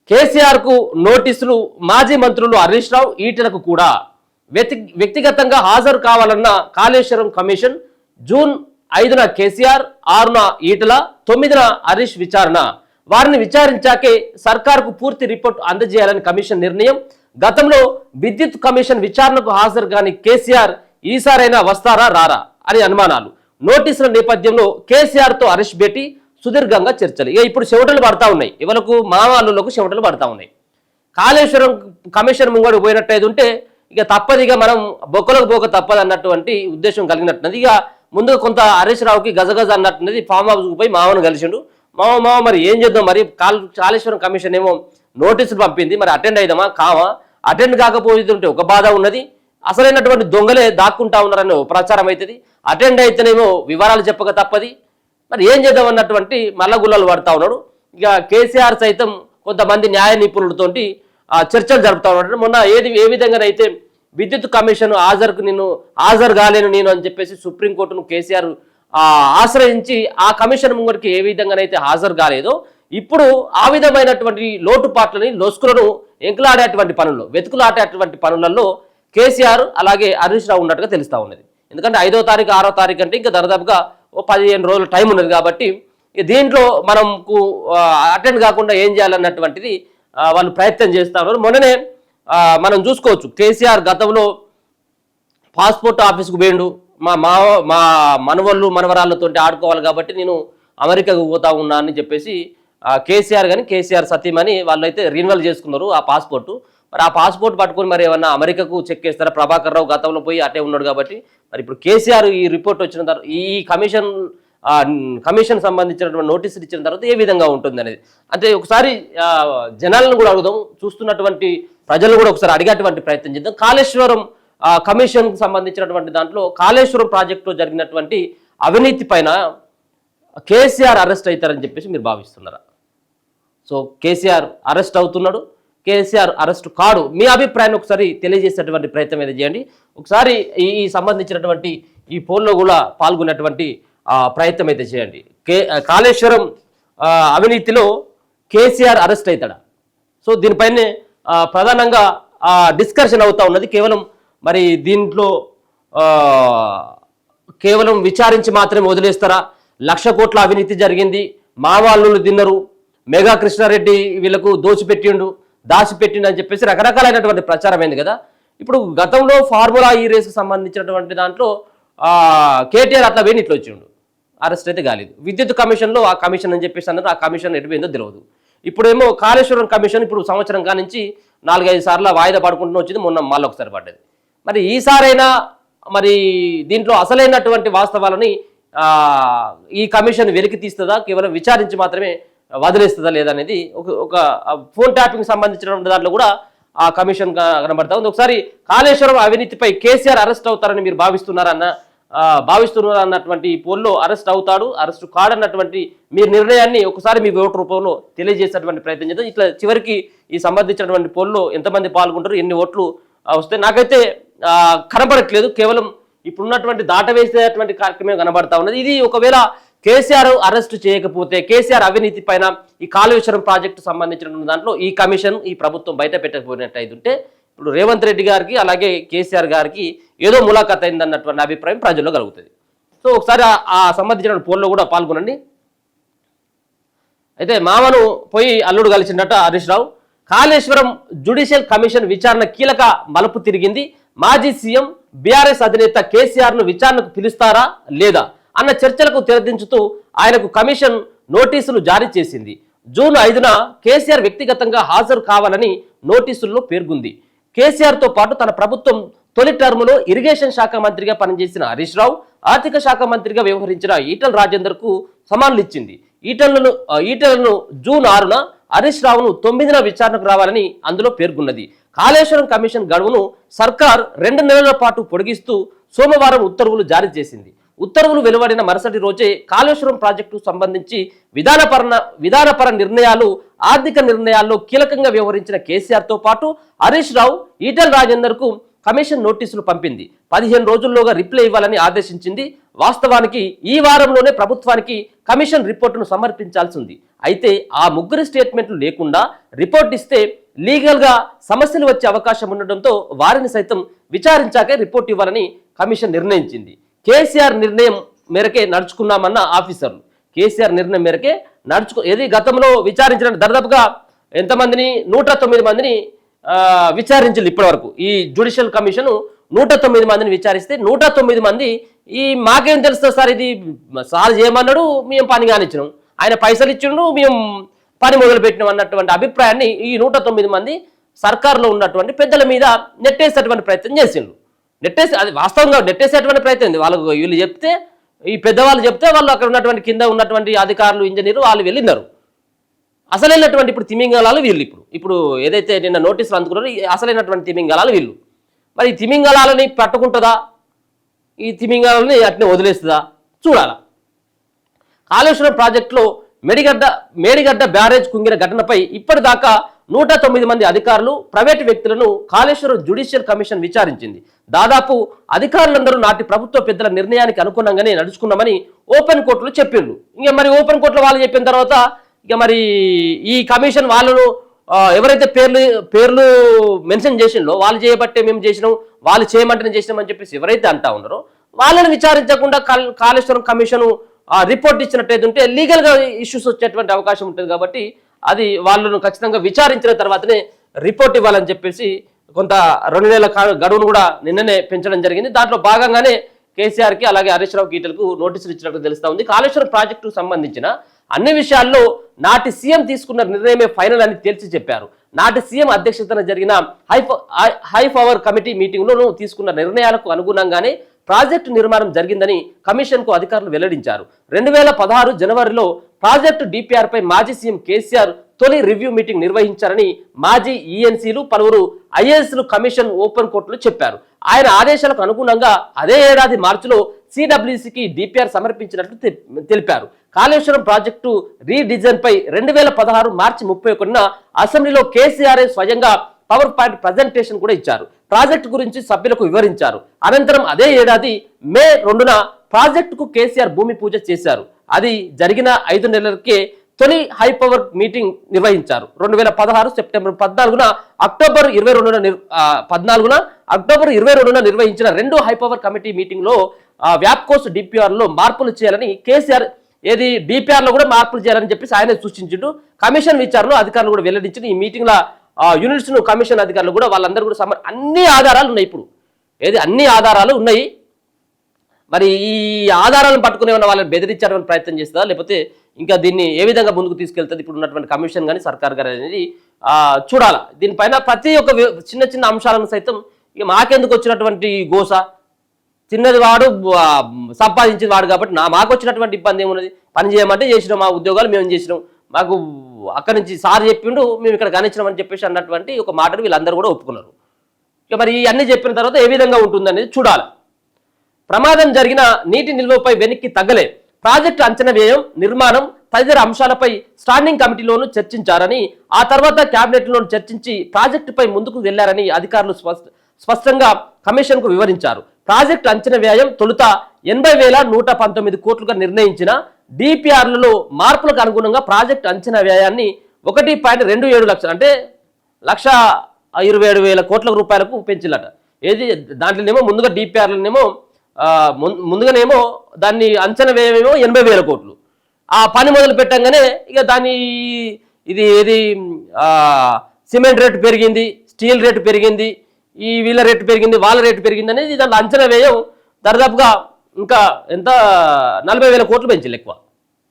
కేసీఆర్ కు నోటీసులు. మాజీ మంత్రులు హరీష్ రావు, ఈటెలకు కూడా వ్యక్తిగతంగా హాజరు కావాలన్న కాళేశ్వరం కమిషన్. జూన్ 5న కేసీఆర్, 6న ఈటెల, 9న హరీష్ విచారణ. వారిని విచారించాకే సర్కార్కు పూర్తి రిపోర్ట్ అందజేయాలని కమిషన్ నిర్ణయం. గతంలో విద్యుత్ కమిషన్ విచారణకు హాజరు కాని కేసీఆర్ ఈసారైనా వస్తారా రారా అని అనుమానాలు. నోటీసుల నేపథ్యంలో కేసీఆర్ తో హరీష్ భేటీ, సుదీర్ఘంగా చర్చలు. ఇక ఇప్పుడు చెమటలు పడతా ఉన్నాయి, ఎవరికి మావాళ్ళకు చెమటలు పడతా ఉన్నాయి. కాళేశ్వరం కమిషన్ ముంగడు పోయినట్టయితే ఉంటే ఇక తప్పదిగా మనం బొక్కలకు పోక తప్పదు అన్నటువంటి ఉద్దేశం కలిగినట్టున్నది. ఇక ముందు కొంత హరీష్ రావుకి గజగజ అన్నట్టున్నది. ఫామ్ హౌస్కి పోయి మామను కలిసిండు. మామ మరి ఏం చేద్దాం, మరి కాళేశ్వరం కమిషన్ ఏమో నోటీసులు పంపింది, మరి అటెండ్ అయిదామా కావా? అటెండ్ కాకపోతుంటే ఒక బాధ ఉన్నది, అసలైనటువంటి దొంగలే దాక్కుంటా ఉన్నారని ప్రచారం అవుతుంది. అటెండ్ అయితేనేమో వివరాలు చెప్పక తప్పది. మరి ఏం చేద్దాం అన్నటువంటి మల్లగుల్లలు పడతా ఉన్నాడు. ఇక కేసీఆర్ సైతం కొంతమంది న్యాయ నిపుణులతోటి చర్చలు జరుపుతా ఉన్నాడు. మొన్న ఏ విధంగానైతే విద్యుత్ కమిషన్ హాజరు కాలేను నేను అని చెప్పేసి సుప్రీంకోర్టును కేసీఆర్ ఆశ్రయించి ఆ కమిషన్ ముంగడికి ఏ విధంగానైతే హాజరు కాలేదో, ఇప్పుడు ఆ విధమైనటువంటి లోటుపాట్లని లొసుకులను ఎంకులాడేటువంటి పనుల్లో, వెతుకులాడేటువంటి పనులలో కేసీఆర్ అలాగే హరీష్ రావు ఉన్నట్టుగా తెలుస్తూ ఉన్నది. ఎందుకంటే 5వ తారీఖు 6వ తారీఖు అంటే ఇంకా దాదాపుగా 15 రోజుల టైం ఉన్నది. కాబట్టి దీంట్లో మనకు అటెండ్ కాకుండా ఏం చేయాలన్నటువంటిది వాళ్ళు ప్రయత్నం చేస్తూ ఉన్నారు. మొన్ననే మనం చూసుకోవచ్చు, కేసీఆర్ గతంలో పాస్పోర్ట్ ఆఫీస్కు పోయిండు. మా మనవళ్ళు మనవరాళ్ళతో ఆడుకోవాలి కాబట్టి నేను అమెరికాకు పోతా ఉన్నా అని చెప్పేసి కేసీఆర్ కానీ కేసీఆర్ సతీమని వాళ్ళు అయితే రిన్యువల్ చేసుకున్నారు ఆ పాస్పోర్టు. మరి ఆ పాస్పోర్ట్ పట్టుకొని మరి ఏమన్నా అమెరికాకు చెక్ చేస్తారా? ప్రభాకర్ రావు గతంలో పోయి అటే ఉన్నాడు కాబట్టి మరి ఇప్పుడు కేసీఆర్ ఈ రిపోర్ట్ వచ్చిన తర్వాత ఈ కమిషన్ సంబంధించినటువంటి నోటీసులు ఇచ్చిన తర్వాత ఏ విధంగా ఉంటుంది అనేది అంటే ఒకసారి జనాలను కూడా అడుగుదాం, చూస్తున్నటువంటి ప్రజలు కూడా ఒకసారి అడిగేటువంటి ప్రయత్నం చేద్దాం. కాళేశ్వరం కమిషన్కు సంబంధించినటువంటి దాంట్లో కాళేశ్వరం ప్రాజెక్టులో జరిగినటువంటి అవినీతి పైన కేసీఆర్ అరెస్ట్ అవుతారని చెప్పేసి మీరు భావిస్తున్నారా? సో కేసీఆర్ అరెస్ట్ అవుతున్నాడు, కేసీఆర్ అరెస్ట్ కాడు. మీ అభిప్రాయాన్ని ఒకసారి తెలియజేసేటువంటి ప్రయత్నం ఏదో చేయండి. ఒకసారి ఈ సంబంధించినటువంటి ఈ పోల్లో కూడా పాల్గొనేటువంటి ప్రయత్నం అయితే చేయండి. కాళేశ్వరం అవినీతిలో కేసీఆర్ అరెస్ట్ అవుతాడా? సో దీనిపైనే ప్రధానంగా డిస్కషన్ అవుతా ఉన్నది. కేవలం మరి దీంట్లో కేవలం విచారించి మాత్రమే వదిలేస్తారా? 1,00,000 కోట్ల అవినీతి జరిగింది, మావాళ్ళు తిన్నరు, మెగా కృష్ణారెడ్డి వీళ్ళకు దాచిపెట్టిండు అని చెప్పేసి రకరకాలైనటువంటి ప్రచారం అయింది కదా. ఇప్పుడు గతంలో ఫార్ములా ఈ రేస్కి సంబంధించినటువంటి దాంట్లో కేటీఆర్ అట్లా పోయి ఇట్లా వచ్చిండు, అరెస్ట్ అయితే కాలేదు. విద్యుత్ కమిషన్లో ఆ కమిషన్ అని చెప్పేసి అన్నారు, ఆ కమిషన్ ఎటు పోయిందో తెలియదు. ఇప్పుడేమో కాళేశ్వరం కమిషన్ ఇప్పుడు సంవత్సరం కానించి 4-5 సార్లు వాయిదా పడుకుంటూ వచ్చింది, మొన్న మళ్ళీ ఒకసారి పడ్డది. మరి ఈసారైనా మరి దీంట్లో అసలైనటువంటి వాస్తవాలని ఈ కమిషన్ వెలికి తీస్తుందా, కేవలం విచారించి మాత్రమే వదిలేస్తుందా లేదనేది ఒక ఫోన్ ట్యాపింగ్ సంబంధించినటువంటి దాంట్లో కూడా ఆ కమిషన్ కనబడతా ఉంది. ఒకసారి కాళేశ్వరం అవినీతిపై కేసీఆర్ అరెస్ట్ అవుతారని మీరు భావిస్తున్నారు అన్నటువంటి పోల్లో అరెస్ట్ అవుతాడు, అరెస్ట్ కాడన్నటువంటి మీ నిర్ణయాన్ని ఒకసారి మీ ఓటు రూపంలో తెలియజేసేటువంటి ప్రయత్నం చేద్దాం. ఇట్లా చివరికి ఈ సంబంధించినటువంటి పోల్లో ఎంతమంది పాల్గొంటారు, ఎన్ని ఓట్లు వస్తాయి నాకైతే కనబడట్లేదు. కేవలం ఇప్పుడున్నటువంటి దాటవేసేటువంటి కార్యక్రమం కనబడతా ఉన్నది. ఇది ఒకవేళ కేసీఆర్ అరెస్ట్ చేయకపోతే, కేసీఆర్ అవినీతి పైన ఈ కాళేశ్వరం ప్రాజెక్టు సంబంధించిన దాంట్లో ఈ కమిషన్ ఈ ప్రభుత్వం బయట పెట్టకపోయినట్టయితే ఇప్పుడు రేవంత్ రెడ్డి గారికి అలాగే కేసీఆర్ గారికి ఏదో ములాఖాత్ అయిందన్నటువంటి అభిప్రాయం ప్రజల్లో కలుగుతుంది. సో ఒకసారి ఆ సంబంధించిన పోల్లో కూడా పాల్గొనండి. అయితే మామను పోయి అల్లుడు కలిసిందట హరీష్ రావు. కాళేశ్వరం జ్యుడిషియల్ కమిషన్ విచారణ కీలక మలుపు తిరిగింది. మాజీ సీఎం బీఆర్ఎస్ అధినేత కేసీఆర్ ను విచారణకు పిలుస్తారా లేదా అన్న చర్చలకు తెరదించుతూ ఆయనకు కమిషన్ నోటీసులు జారీ చేసింది. జూన్ 5న కేసీఆర్ వ్యక్తిగతంగా హాజరు కావాలని నోటీసుల్లో పేర్కొంది. కేసీఆర్ తో పాటు తన ప్రభుత్వం తొలి టర్ములో ఇరిగేషన్ శాఖ మంత్రిగా పనిచేసిన హరీష్ రావు, ఆర్థిక శాఖ మంత్రిగా వ్యవహరించిన ఈటల రాజేందర్ కు సమాన్లు ఇచ్చింది. ఈటలను జూన్ 6న, హరీష్ రావును 9న విచారణకు రావాలని అందులో పేర్కొన్నది. కాళేశ్వరం కమిషన్ గడువును సర్కార్ 2 నెలల పాటు పొడిగిస్తూ సోమవారం ఉత్తర్వులు జారీ చేసింది. ఉత్తర్వులు వెలువడిన మరుసటి రోజే కాళేశ్వరం ప్రాజెక్టుకు సంబంధించి విధానపర నిర్ణయాలు, ఆర్థిక నిర్ణయాల్లో కీలకంగా వ్యవహరించిన కేసీఆర్ తో పాటు హరీష్ రావు, ఈటల రాజేందర్ కు కమిషన్ నోటీసులు పంపింది. 15 రోజుల్లోగా రిప్లై ఇవ్వాలని ఆదేశించింది. వాస్తవానికి ఈ వారంలోనే ప్రభుత్వానికి కమిషన్ రిపోర్టును సమర్పించాల్సి ఉంది. అయితే ఆ ముగ్గురి స్టేట్మెంట్లు లేకుండా రిపోర్ట్ ఇస్తే లీగల్గా సమస్యలు వచ్చే అవకాశం ఉండడంతో వారిని సైతం విచారించాకే రిపోర్ట్ ఇవ్వాలని కమిషన్ నిర్ణయించింది. కేసీఆర్ నిర్ణయం మేరకే నడుచుకున్నామన్న ఆఫీసర్లు. కేసీఆర్ నిర్ణయం మేరకే ఏది గతంలో విచారించిన దాదాపుగా ఎంతమందిని 109 మందిని విచారించారు ఇప్పటి వరకు. ఈ జ్యుడిషియల్ కమిషన్ 109 మందిని విచారిస్తే 109 మంది మాకేం తెలుస్తుంది సార్, ఇది సార్ చేయమన్నాడు, మేము పని కానిచ్చినాం, ఆయన పైసలు ఇచ్చిండు, మేము పని మొదలు పెట్టినాం అన్నటువంటి అభిప్రాయాన్ని ఈ 109 మంది సర్కారులో ఉన్నటువంటి పెద్దల మీద నెట్టేసేటువంటి ప్రయత్నం చేసిండ్రు. అది వాస్తవంగా నెట్టేసేటువంటి ప్రయత్నం. వాళ్ళకు వీళ్ళు చెప్తే, ఈ పెద్దవాళ్ళు చెప్తే వాళ్ళు అక్కడ ఉన్నటువంటి కింద ఉన్నటువంటి అధికారులు, ఇంజనీర్లు వాళ్ళు వెళ్ళినారు. అసలైనటువంటి ఇప్పుడు తిమింగలాలు వీళ్ళు. ఇప్పుడు ఏదైతే నిన్న నోటీసులు అందుకున్నారో అసలైనటువంటి తిమింగలాలు వీళ్ళు. మరి ఈ తిమింగలాలని పట్టుకుంటుందా, ఈ తిమింగలాలని అట్నే వదిలేస్తుందా చూడాలా. కాళేశ్వరం ప్రాజెక్టులో మేడిగడ్డ బ్యారేజ్ కుంగిన ఘటనపై ఇప్పటిదాకా 109 మంది అధికారులు, ప్రైవేటు వ్యక్తులను కాళేశ్వరం జ్యుడిషియల్ కమిషన్ విచారించింది. దాదాపు అధికారులందరూ నాటి ప్రభుత్వ పెద్దల నిర్ణయానికి అనుగుణంగానే నడుచుకున్నామని ఓపెన్ కోర్టులో చెప్పిండ్రు. ఇంకా మరి ఓపెన్ కోర్టులో వాళ్ళు చెప్పిన తర్వాత ఇక మరి ఈ కమిషన్ వాళ్ళను ఎవరైతే పేర్లు మెన్షన్ చేసిందో వాళ్ళు చేయబట్టే మేము చేసినాం, వాళ్ళు చేయమంటేనే చేసినాం అని చెప్పేసి ఎవరైతే అంటా ఉన్నారో వాళ్ళని విచారించకుండా కాళేశ్వరం కమిషన్ రిపోర్ట్ ఇచ్చినట్టయితే ఉంటే లీగల్గా ఇష్యూస్ వచ్చేటువంటి అవకాశం ఉంటుంది. కాబట్టి అది వాళ్ళను ఖచ్చితంగా విచారించిన తర్వాతనే రిపోర్ట్ ఇవ్వాలని చెప్పేసి కొంత 2 నెలల గడువును కూడా నిన్ననే పెంచడం జరిగింది. దాంట్లో భాగంగానే కేసీఆర్కి అలాగే హరీష్ రావుకి ఈటలకు నోటీసులు ఇచ్చినట్టు తెలుస్తా ఉంది. కాళేశ్వరం ప్రాజెక్టుకు సంబంధించిన అన్ని విషయాల్లో నాటి సీఎం తీసుకున్న నిర్ణయమే ఫైనల్ అని తేల్చి చెప్పారు. నాటి సీఎం అధ్యక్షతన జరిగిన హై పవర్ కమిటీ మీటింగ్లోనూ తీసుకున్న నిర్ణయాలకు అనుగుణంగానే ప్రాజెక్టు నిర్మాణం జరిగిందని కమిషన్కు అధికారులు వెల్లడించారు. 2016 జనవరిలో ప్రాజెక్టు డిపిఆర్ పై మాజీ సీఎం కేసీఆర్ తొలి రివ్యూ మీటింగ్ నిర్వహించారని మాజీ ఈఎన్సీలు, పలువురు ఐఏఎస్లు కమిషన్ ఓపెన్ కోర్టులో చెప్పారు. ఆయన ఆదేశాలకు అనుగుణంగా అదే ఏడాది మార్చిలో సిడబ్ల్యూసీకి డిపిఆర్ సమర్పించినట్లు తెలిపారు. కాళేశ్వరం ప్రాజెక్టు రీడిజైన్ పై 2016 మార్చి 31న అసెంబ్లీలో కేసీఆర్ స్వయంగా పవర్ పాయింట్ ప్రజెంటేషన్ కూడా ఇచ్చారు. ప్రాజెక్టు గురించి సభ్యులకు వివరించారు. అనంతరం అదే ఏడాది మే 2న ప్రాజెక్టుకు కేసీఆర్ భూమి పూజ చేశారు. అది జరిగిన 5 నెలలకే తొలి హై పవర్ మీటింగ్ నిర్వహించారు. 2016 సెప్టెంబర్ 14న అక్టోబర్ 22న నిర్వహించిన 2 హై పవర్ కమిటీ మీటింగ్ లో వ్యాప్కోస్ డిపిఆర్ లో మార్పులు చేయాలని కేసీఆర్ డిపిఆర్ లో కూడా మార్పులు చేయాలని చెప్పేసి ఆయన సూచించిండు. కమిషన్ విచారణలో అధికారులు కూడా వెల్లడించిన ఈ మీటింగ్ లో యూనిట్స్ ను కమిషన్ అధికారులు కూడా వాళ్ళందరూ కూడా అన్ని ఆధారాలు ఉన్నాయి. ఇప్పుడు అన్ని ఆధారాలు ఉన్నాయి. మరి ఈ ఆధారాలను పట్టుకునే వాళ్ళని బెదిరించాలని ప్రయత్నం చేస్తుందా, లేకపోతే ఇంకా దీన్ని ఏ విధంగా ముందుకు తీసుకెళ్తుంది ఇప్పుడు ఉన్నటువంటి కమిషన్ కానీ సర్కార్ గారు అనేది చూడాలా. దీనిపైన ప్రతి ఒక్క చిన్న చిన్న అంశాలను సైతం ఇక మాకెందుకు వచ్చినటువంటి గోస, చిన్నది వాడు సంపాదించిన వాడు కాబట్టి మాకు వచ్చినటువంటి ఇబ్బంది ఏమున్నది, పని చేయమంటే చేసినాం, మా ఉద్యోగాలు మేము చేసినాం, మాకు అక్కడి నుంచి సార్ చెప్పిండు మేము ఇక్కడ గణించినాం అని చెప్పేసి అన్నటువంటి ఒక మాటను వీళ్ళందరూ కూడా ఒప్పుకున్నారు. ఇక మరి అన్ని చెప్పిన తర్వాత ఏ విధంగా ఉంటుందనేది చూడాలి. ప్రమాదం జరిగిన నీటి నిల్వపై వెనక్కి తగ్గలే. ప్రాజెక్టు అంచనా వ్యయం, నిర్మాణం తదితర అంశాలపై స్టాండింగ్ కమిటీలోనూ చర్చించారని, ఆ తర్వాత కేబినెట్లోనూ చర్చించి ప్రాజెక్టుపై ముందుకు వెళ్లారని అధికారులు స్పష్టంగా కమిషన్కు వివరించారు. ప్రాజెక్టు అంచనా వ్యయం తొలుత 80,119 కోట్లుగా నిర్ణయించిన డిపిఆర్లలో మార్పులకు అనుగుణంగా ప్రాజెక్టు అంచనా వ్యయాన్ని 1.27 లక్షలు అంటే 1,27,000 కోట్ల రూపాయలకు పెంచిల్లట. దాంట్లోనేమో ముందుగా డిపిఆర్లనేమో ముందుగానేమో దాన్ని అంచనా వ్యయమేమో 80,000 కోట్లు. ఆ పని మొదలు పెట్టంగానే ఇక సిమెంట్ రేటు పెరిగింది, స్టీల్ రేటు పెరిగింది, ఈ వీళ్ళ రేటు పెరిగింది, వాళ్ళ రేటు పెరిగింది అనేది దాంట్లో అంచనా వ్యయం దాదాపుగా ఇంకా ఎంత 40,000 కోట్లు పెంచాలి ఎక్కువ.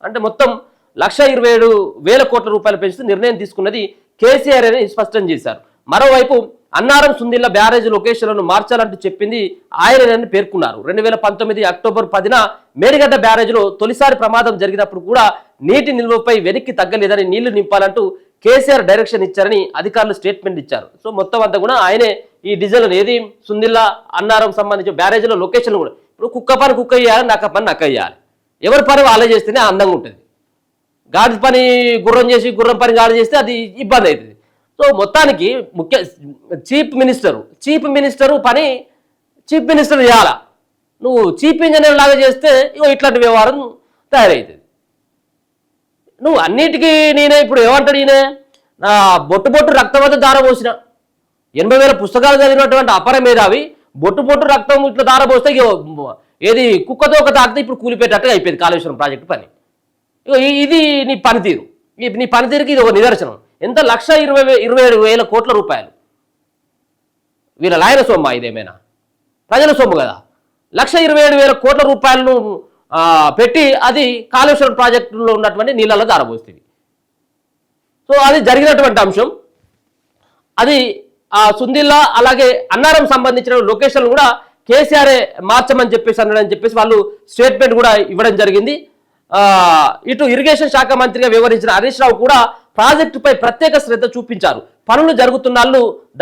అంటే మొత్తం 1,27,000 కోట్ల రూపాయలు పెంచుతూ నిర్ణయం తీసుకున్నది కేసీఆర్ అని స్పష్టం చేశారు. మరోవైపు అన్నారం సుందిల్ల బ్యారేజ్ లొకేషన్లను మార్చాలంటూ చెప్పింది ఆయనని పేర్కొన్నారు. 2019 అక్టోబర్ 10న మేడిగడ్డ బ్యారేజ్లో తొలిసారి ప్రమాదం జరిగినప్పుడు కూడా నీటి నిల్వపై వెనక్కి తగ్గలేదని, నీళ్లు నింపాలంటూ కేసీఆర్ డైరెక్షన్ ఇచ్చారని అధికారులు స్టేట్మెంట్ ఇచ్చారు. సో మొత్తం అంతా కూడా ఆయనే ఈ డీజిల్ సుందిల్ల అన్నారం సంబంధించిన బ్యారేజ్లో లొకేషన్ కూడా ఇప్పుడు కుక్క పని కుక్క వేయాలి, నక్క పని నక్క వేయాలి, ఎవరి పని వాళ్ళే చేస్తేనే అందంగా ఉంటుంది. గాడి పని గుర్రం చేసి గుర్రం పని గాడి చేస్తే అది ఇబ్బంది అవుతుంది. సో మొత్తానికి చీఫ్ మినిస్టరు పని చీఫ్ మినిస్టర్ చేయాలా, నువ్వు చీఫ్ ఇంజనీర్ లాగా చేస్తే ఇగో ఇట్లాంటి వ్యవహారం తయారవుతుంది. నువ్వు అన్నిటికీ నేనే ఇప్పుడు ఏమంటాడు ఈయన, నా బొట్టు రక్తం దారపోసిన 80,000 పుస్తకాలు చదివినటువంటి అపర మేధావి బొట్టు రక్తం ఇట్లా దారపోస్తే ఏది కుక్కతో ఒక తాకితే ఇప్పుడు కూలిపోయేటట్టుగా అయిపోయింది కాళేశ్వరం ప్రాజెక్టు పని. ఇది నీ పనితీరుకి ఇది ఒక నిదర్శనం. ఎంత 1,27,000 కోట్ల రూపాయలు వీళ్ళ లాయన సొమ్మ, ఇదేమైనా ప్రజల సొమ్ము కదా. 1,27,000 కోట్ల రూపాయలను పెట్టి అది కాళేశ్వరం ప్రాజెక్టులో ఉన్నటువంటి నీళ్ళలో దారపోస్తుంది. సో అది జరిగినటువంటి అంశం. అది సుందిల్లా అలాగే అన్నారం సంబంధించిన లొకేషన్ కూడా కేసీఆరే మార్చమని చెప్పేసి వాళ్ళు స్టేట్మెంట్ కూడా ఇవ్వడం జరిగింది. ఇటు ఇరిగేషన్ శాఖ మంత్రిగా వ్యవహరించిన హరీష్ రావు కూడా ప్రాజెక్టుపై ప్రత్యేక శ్రద్ధ చూపించారు. పనులు జరుగుతున్న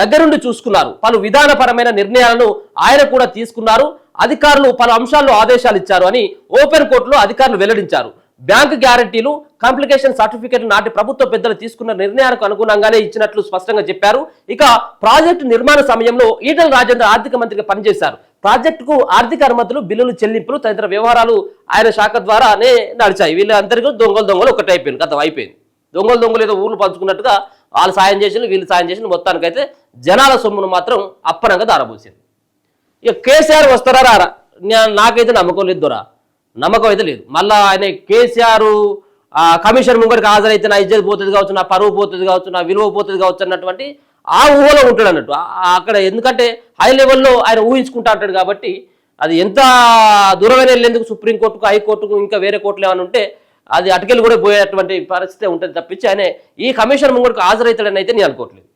దగ్గరుండి చూసుకున్నారు. పలు విధానపరమైన నిర్ణయాలను ఆయన కూడా తీసుకున్నారు. అధికారులు పలు అంశాల్లో ఆదేశాలు ఇచ్చారు అని ఓపెన్ కోర్టులో అధికారులు వెల్లడించారు. బ్యాంకు గ్యారంటీలు, కాంప్లికేషన్ సర్టిఫికెట్లు నాటి ప్రభుత్వ పెద్దలు తీసుకున్న నిర్ణయాలకు అనుగుణంగానే ఇచ్చినట్లు స్పష్టంగా చెప్పారు. ఇక ప్రాజెక్టు నిర్మాణ సమయంలో ఈటల రాజేందర్ ఆర్థిక మంత్రిగా పనిచేశారు. ప్రాజెక్టుకు ఆర్థిక అనుమతులు, బిల్లులు చెల్లింపులు తదితర వ్యవహారాలు ఆయన శాఖ ద్వారానే నడిచాయి. వీళ్ళందరికీ దొంగలు ఒకటే అయిపోయింది, కథ అయిపోయింది. దొంగలు ఏదో ఊళ్ళు పంచుకున్నట్టుగా వాళ్ళు సాయం చేసిన వీళ్ళు సాయం చేసిన మొత్తానికైతే జనాల సొమ్మును మాత్రం అప్పనంగా దారబోసింది. ఇక కేసీఆర్ వస్తారా రారా, నాకైతే నమ్మకం లేదు దొరా, నమ్మకం అయితే లేదు. మళ్ళా ఆయన కేసీఆర్ కమిషన్ ముంగడికి హాజరైతే నా ఇజ్జత్ పోతుంది కావచ్చు, నా పరువు పోతుంది కావచ్చు, నా విలువ పోతుంది కావచ్చు అన్నటువంటి ఆ ఊహలో ఉంటాడు అన్నట్టు అక్కడ. ఎందుకంటే హై లెవెల్లో ఆయన ఊహించుకుంటా అంటాడు కాబట్టి అది ఎంత దూరమైన వెళ్ళేందుకు సుప్రీంకోర్టుకు, హైకోర్టుకు, ఇంకా వేరే కోర్టులు ఏమైనా ఉంటే అది అటుకెళ్ళి కూడా పోయేటువంటి పరిస్థితి ఉంటుంది తప్పించి ఆయన ఈ కమిషన్ ముంగడికి హాజరవుతాడని అయితే నేను అనుకోవట్లేదు.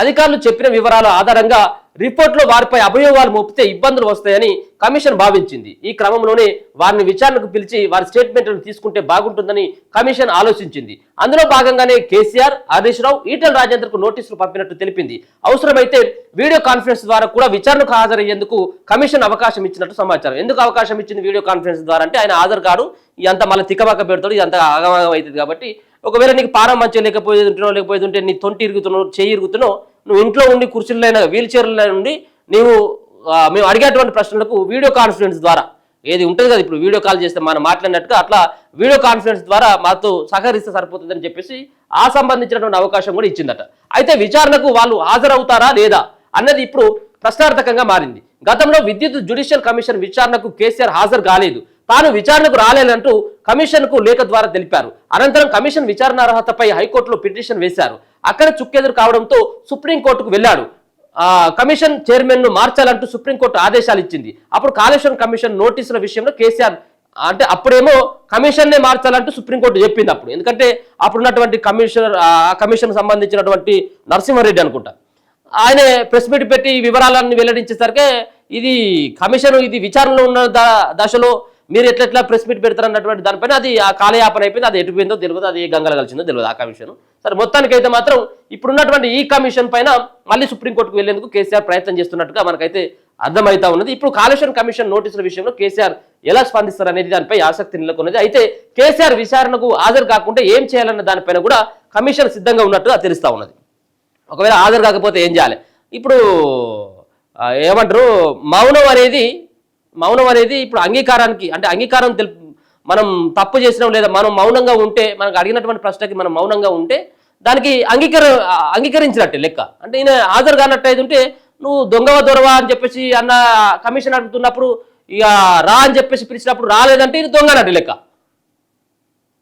అధికారులు చెప్పిన వివరాల ఆధారంగా రిపోర్టులో వారిపై అభియోగాలు మోపితే ఇబ్బందులు వస్తాయని కమిషన్ భావించింది. ఈ క్రమంలోనే వారిని విచారణకు పిలిచి వారి స్టేట్మెంట్లను తీసుకుంటే బాగుంటుందని కమిషన్ ఆలోచించింది. అందులో భాగంగానే కేసీఆర్, హరీష్ రావు, ఈటల రాజేందర్కు నోటీసులు పంపినట్టు తెలిపింది. అవసరమైతే వీడియో కాన్ఫరెన్స్ ద్వారా కూడా విచారణకు హాజరయ్యేందుకు కమిషన్ అవకాశం ఇచ్చినట్టు సమాచారం. ఎందుకు అవకాశం ఇచ్చింది వీడియో కాన్ఫరెన్స్ ద్వారా అంటే ఆయన హాజరు కాడు, ఇదంతా మళ్ళీ తిక్కబక్క పెడతాడు, ఇదంతా ఆగమాగం అవుతుంది. కాబట్టి ఒకవేళ నీకు పారం మంచిగా లేకపోతుంటే నీ తొంటి ఇరుగుతున్నావు, చేయి ఇరుగుతున్నావు, నువ్వు ఇంట్లో ఉండి కుర్చీలైనా వీల్ చైర్లో ఉండి నీవు మేము అడిగేటువంటి ప్రశ్నలకు వీడియో కాన్ఫరెన్స్ ద్వారా ఏది ఉంటుంది కదా, ఇప్పుడు వీడియో కాల్ చేస్తే మనం మాట్లాడినట్టుగా అట్లా వీడియో కాన్ఫరెన్స్ ద్వారా మాతో సహకరిస్తే సరిపోతుందని చెప్పేసి ఆ సంబంధించినటువంటి అవకాశం కూడా ఇచ్చిందట. అయితే విచారణకు వాళ్ళు హాజరవుతారా లేదా అన్నది ఇప్పుడు ప్రశ్నార్థకంగా మారింది. గతంలో విద్యుత్ జ్యుడిషియల్ కమిషన్ విచారణకు కేసీఆర్ హాజరు కాలేదు, తాను విచారణకు రాలేనంటూ కమిషన్కు లేఖ ద్వారా తెలిపారు. అనంతరం కమిషన్ విచారణ అర్హతపై హైకోర్టులో పిటిషన్ వేశారు. అక్కడ చుక్కెదురు కావడంతో సుప్రీంకోర్టుకు వెళ్లాడు. కమిషన్ చైర్మన్ ను మార్చాలంటూ సుప్రీంకోర్టు ఆదేశాలు ఇచ్చింది. అప్పుడు కాళేశ్వరం కమిషన్ నోటీసుల విషయంలో కేసీఆర్ అంటే అప్పుడేమో కమిషన్నే మార్చాలంటూ సుప్రీంకోర్టు చెప్పింది. అప్పుడు ఎందుకంటే అప్పుడున్నటువంటి కమిషన్ సంబంధించినటువంటి నరసింహారెడ్డి అనుకుంటా ఆయన ప్రెస్ మీట్ పెట్టి వివరాలన్నీ వెల్లడించేసరికి ఇది కమిషన్ ఇది విచారణలో ఉన్న దశలో మీరు ఎట్లా ప్రెస్ మీట్ పెడతారు అన్నటువంటి దానిపైన అది ఆ కాలయాపన అయిపోయింది. అది ఎటుపోయిందో తెలియదు, అది ఏ గంగలు కలిసిందో తెలియదు ఆ కమిషన్. సరే మొత్తానికైతే మాత్రం ఇప్పుడున్నటువంటి ఈ కమిషన్ పైన మళ్ళీ సుప్రీంకోర్టుకు వెళ్లేందుకు కేసీఆర్ ప్రయత్నం చేస్తున్నట్టుగా మనకైతే అర్థమవుతా ఉన్నది. ఇప్పుడు కాళేశ్వరం కమిషన్ నోటీసుల విషయంలో కేసీఆర్ ఎలా స్పందిస్తారు అనేది దానిపై ఆసక్తి నెలకొన్నది. అయితే కేసీఆర్ విచారణకు హాజరు కాకుండా ఏం చేయాలన్న దానిపైన కూడా కమిషన్ సిద్ధంగా ఉన్నట్టుగా తెలుస్తా ఉన్నది. ఒకవేళ హాజరు కాకపోతే ఏం చేయాలి? ఇప్పుడు ఏమంటారు, మౌనం అనేది ఇప్పుడు అంగీకారానికి అంటే అంగీకారం మనం తప్పు చేసినాం లేదా మనం మౌనంగా ఉంటే, మనకు అడిగినటువంటి ప్రశ్నకి మనం మౌనంగా ఉంటే దానికి అంగీకరించినట్టే లెక్క. అంటే ఈయన హాజరు కానట్టు అయితే ఉంటే నువ్వు దొరవా అని చెప్పేసి అన్న కమిషన్ అడుగుతున్నప్పుడు ఇక రా అని చెప్పేసి పిలిచినప్పుడు రాలేదంటే ఇది దొంగనట్టు లెక్క.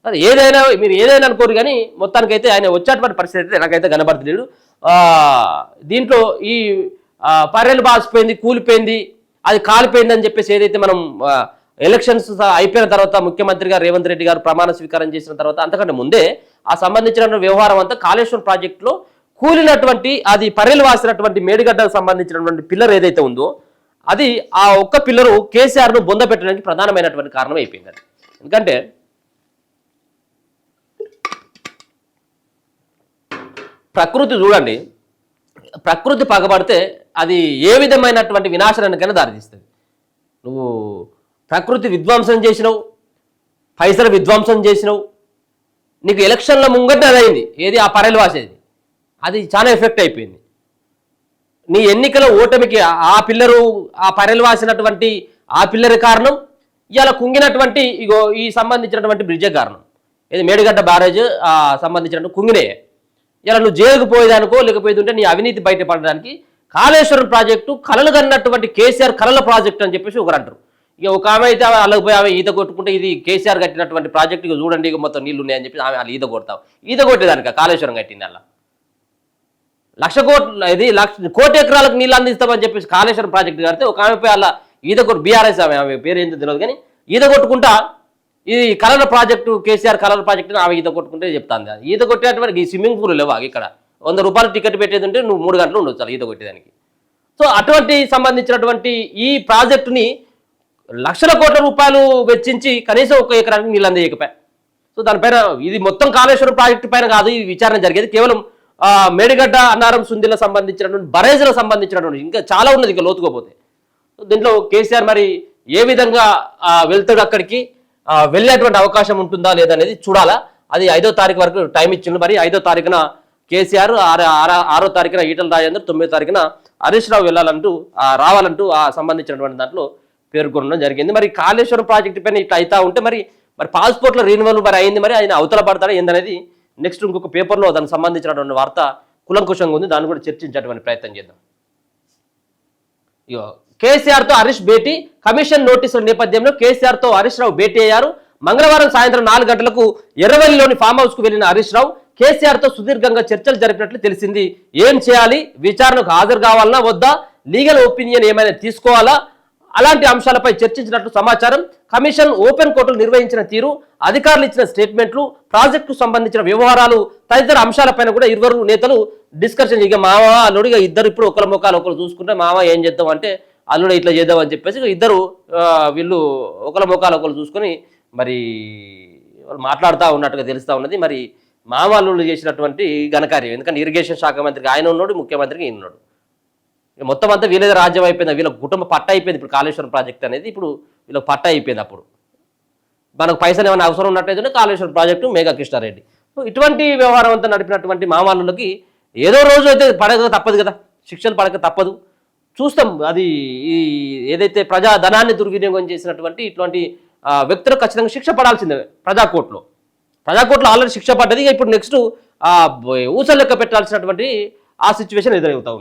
అది ఏదైనా మీరు ఏదైనా అనుకోరు కానీ మొత్తానికైతే ఆయన వచ్చేటువంటి పరిస్థితి అయితే నాకైతే కనబడతలేడు. దీంట్లో ఈ పర్రెలు బాసిపోయింది, కూలిపోయింది, అది కాలిపోయింది అని చెప్పేసి ఏదైతే మనం ఎలక్షన్స్ అయిపోయిన తర్వాత ముఖ్యమంత్రిగా రేవంత్ రెడ్డి గారు ప్రమాణ స్వీకారం చేసిన తర్వాత అంతకంటే ముందే ఆ సంబంధించిన వ్యవహారం అంతా కాళేశ్వరం ప్రాజెక్టులో కూలినటువంటి అది పర్రెలు వాసినటువంటి మేడిగడ్డకు సంబంధించినటువంటి పిల్లర్ ఏదైతే ఉందో అది ఆ ఒక్క పిల్లరు కేసీఆర్ను బొంద పెట్టడానికి ప్రధానమైనటువంటి కారణం అయిపోయింది. ఎందుకంటే ప్రకృతి చూడండి, ప్రకృతి పగబడితే అది ఏ విధమైనటువంటి వినాశనానికైనా దారితీస్తుంది. నువ్వు ప్రకృతి విధ్వంసం చేసినావు, పైసలు విధ్వంసం చేసినావు, నీకు ఎలక్షన్ల ముంగట అదైంది ఏది ఆ పర్రెలు వాసేది. అది చాలా ఎఫెక్ట్ అయిపోయింది. నీ ఎన్నికల ఓటమికి ఆ పిల్లరు ఆ పరిల్వాసినటువంటి ఆ పిల్లరి కారణం, ఇవాళ కుంగినటువంటి ఇగో ఈ సంబంధించినటువంటి బ్రిడ్జే కారణం. ఇది మేడిగడ్డ బ్యారేజ్ సంబంధించినటువంటి కుంగినే. ఇలా నువ్వు జైలుకు పోయేదానికో లేకపోతుంటే నీ అవినీతి బయటపడడానికి కాళేశ్వరం ప్రాజెక్టు కలలు కన్నటువంటి కేసీఆర్ కలల ప్రాజెక్టు అని చెప్పేసి ఒకరు అంటారు. ఇక ఒక ఆమె అయితే అలాగ పోయి ఆమె ఈత కొట్టుకుంటే ఇది కేసీఆర్ కట్టినటువంటి ప్రాజెక్టు, ఇక చూడండి ఇక మొత్తం నీళ్లు ఉన్నాయని చెప్పి ఆమె వాళ్ళు ఈత కొడతావు. ఈత కొట్టేదానిక కాళేశ్వరం కట్టింది అలా 1,00,00,000 కోటి ఎకరాలకు నీళ్ళు అందిస్తామని చెప్పేసి కాళేశ్వరం ప్రాజెక్టు కడితే ఒక ఆమె పోయి అలా ఈత కొట్టు బీఆర్ఎస్ ఆమె పేరు ఏంటో తెలియదు కానీ ఈత కొట్టుకుంటా ఇది కలల ప్రాజెక్టు కేసీఆర్ కలల ప్రాజెక్టు ఆమె ఈత కొట్టుకుంటే చెప్తాను. ఈత కొట్టేటువంటి ఈ స్విమ్మింగ్ పూల్ లేవా ఇక్కడ 100 రూపాయలు టికెట్ పెట్టేది ఉంటే నువ్వు 3 గంటలు ఉండొచ్చు ఈత కొట్టేదానికి. సో అటువంటి సంబంధించినటువంటి ఈ ప్రాజెక్టుని లక్షల కోట్ల రూపాయలు వెచ్చించి కనీసం 1 ఎకరానికి నీళ్ళు అందజేయకపోయా. సో దానిపైన ఇది మొత్తం కాళేశ్వరం ప్రాజెక్టు పైన కాదు ఈ విచారణ జరిగేది, కేవలం మేడిగడ్డ అన్నారం సుందిలకు సంబంధించినటువంటి బరేజ్లకు సంబంధించినటువంటి ఇంకా చాలా ఉన్నది ఇంకా లోతుకోపోతే. దీంట్లో కేసీఆర్ మరి ఏ విధంగా వెళ్తాడు, అక్కడికి వెళ్ళేటువంటి అవకాశం ఉంటుందా లేదనేది చూడాలా. అది 5వ తారీఖు వరకు టైం ఇచ్చిండు. మరి 5వ తారీఖున కేసీఆర్, 6వ తారీఖున ఈటల రాజేందర్, 9వ తారీఖున హరీష్ రావు రావాలంటూ ఆ సంబంధించినటువంటి దాంట్లో పేర్కొనడం జరిగింది. మరి కాళేశ్వరం ప్రాజెక్టు పైన ఇట్లా అవుతా ఉంటే మరి పాస్పోర్ట్ల రెన్యువల్ మరి అయింది, మరి ఆయన అవతల పడతాడా ఏందనేది నెక్స్ట్ ఇంకొక పేపర్లో దానికి సంబంధించినటువంటి వార్త కులంకుశంగా ఉంది, దాన్ని కూడా చర్చించేటువంటి ప్రయత్నం చేద్దాం. ఇగో కేసీఆర్తో హరీష్ భేటీ, కమిషన్ నోటీసుల నేపథ్యంలో కేసీఆర్తో హరీష్ రావు భేటీ అయ్యారు. మంగళవారం సాయంత్రం 4 గంటలకు ఎర్రవల్లిలోని ఫామ్ హౌస్ కు వెళ్లిన హరీష్ రావు కేసీఆర్తో సుదీర్ఘంగా చర్చలు జరిపినట్లు తెలిసింది. ఏం చేయాలి, విచారణకు హాజరు కావాలన్నా వద్దా, లీగల్ ఒపీనియన్ ఏమైనా తీసుకోవాలా, అలాంటి అంశాలపై చర్చించినట్లు సమాచారం. కమిషన్ ఓపెన్ కోర్టులు నిర్వహించిన తీరు, అధికారులు ఇచ్చిన స్టేట్మెంట్లు, ప్రాజెక్టుకు సంబంధించిన వ్యవహారాలు తదితర అంశాలపైన కూడా ఇరువురు నేతలు డిస్కషన్. ఇక మామ అల్లుడిగా ఇద్దరు ఇప్పుడు ఒకరి ముఖాలు ఒకరు చూసుకుంటే మామ ఏం చేద్దాం అంటే అల్లుడు ఇట్లా చేద్దాం అని చెప్పేసి ఇద్దరు వీళ్ళు ఒకరి ముఖాలు ఒకరు చూసుకొని మరి వాళ్ళు మాట్లాడుతూ ఉన్నట్టుగా తెలుస్తూ ఉన్నది. మరి మామ అల్లుడు చేసినటువంటి ఘనకార్యం, ఎందుకంటే ఇరిగేషన్ శాఖ మంత్రికి ఆయన ఉన్నాడు, ముఖ్యమంత్రికి ఈయన ఉన్నాడు. మొత్తం అంతా వీళ్ళదే రాజ్యం అయిపోయింది, వీళ్ళ కుటుంబ పట్ట అయిపోయింది. ఇప్పుడు కాళేశ్వరం ప్రాజెక్ట్ అనేది ఇప్పుడు వీళ్ళకి పట్ట అయిపోయింది. అప్పుడు మనకు పైసలు ఏమైనా అవసరం ఉన్నట్టయితే కాళేశ్వరం ప్రాజెక్టు మేఘా కృష్ణారెడ్డి. సో ఇటువంటి వ్యవహారం అంతా నడిపినటువంటి మామాళ్ళకి ఏదో రోజు అయితే పడక తప్పదు కదా, శిక్షలు పడక తప్పదు. చూస్తాం అది ఈ ఏదైతే ప్రజా ధనాన్ని దుర్వినియోగం చేసినటువంటి ఇటువంటి వ్యక్తులకు ఖచ్చితంగా శిక్ష పడాల్సిందే. ప్రజాకోర్టులో ఆల్రెడీ శిక్ష పడ్డది. ఇప్పుడు నెక్స్ట్ ఊసలు లెక్క పెట్టాల్సినటువంటి ఆ సిచ్యువేషన్ ఎదురవుతా ఉంది.